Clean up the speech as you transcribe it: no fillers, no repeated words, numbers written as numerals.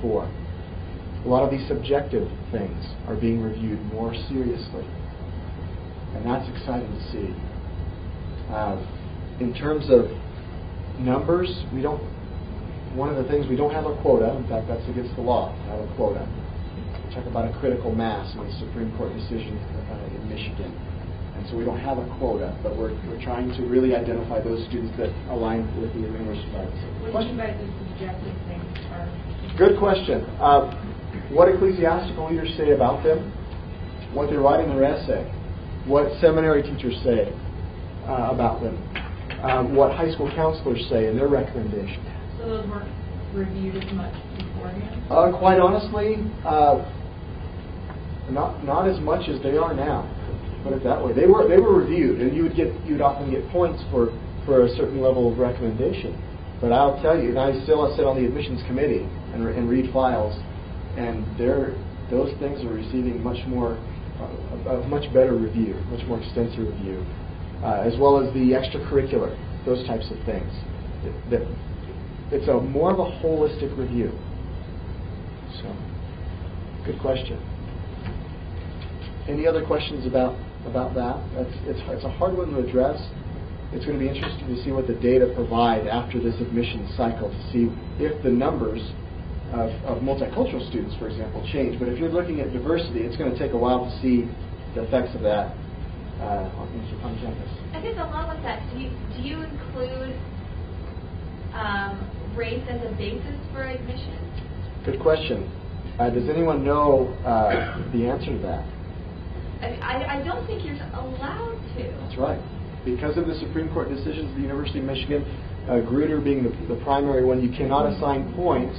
before. A lot of these subjective things are being reviewed more seriously, and that's exciting to see. In terms of numbers, one of the things, we don't have a quota. In fact, that's against the law to have a quota. We talk about a critical mass in the Supreme Court decision in Michigan. And so we don't have a quota, but we're trying to really identify those students that align with the University of Iowa. What do you mean by the subjective things are? Good question. What ecclesiastical leaders say about them, what they write in their essay, what seminary teachers say about them, what high school counselors say in their recommendation. So those weren't reviewed as much beforehand? Quite honestly, not as much as they are now. Put it that way. They were reviewed, and you'd often get points for a certain level of recommendation. But I'll tell you, and I still sit on the admissions committee and read files, and those things are receiving much better review, much more extensive review, as well as the extracurricular, those types of things. It's more of a holistic review. So, good question. Any other questions about that? It's a hard one to address. It's going to be interesting to see what the data provide after this admission cycle to see if the numbers of multicultural students, for example, change. But if you're looking at diversity, it's going to take a while to see the effects of that on campus. I guess along with that, do you include race as a basis for admission? Good question. Does anyone know the answer to that? I don't think you're allowed to. That's right. Because of the Supreme Court decisions of the University of Michigan, Grutter being the primary one, you cannot assign points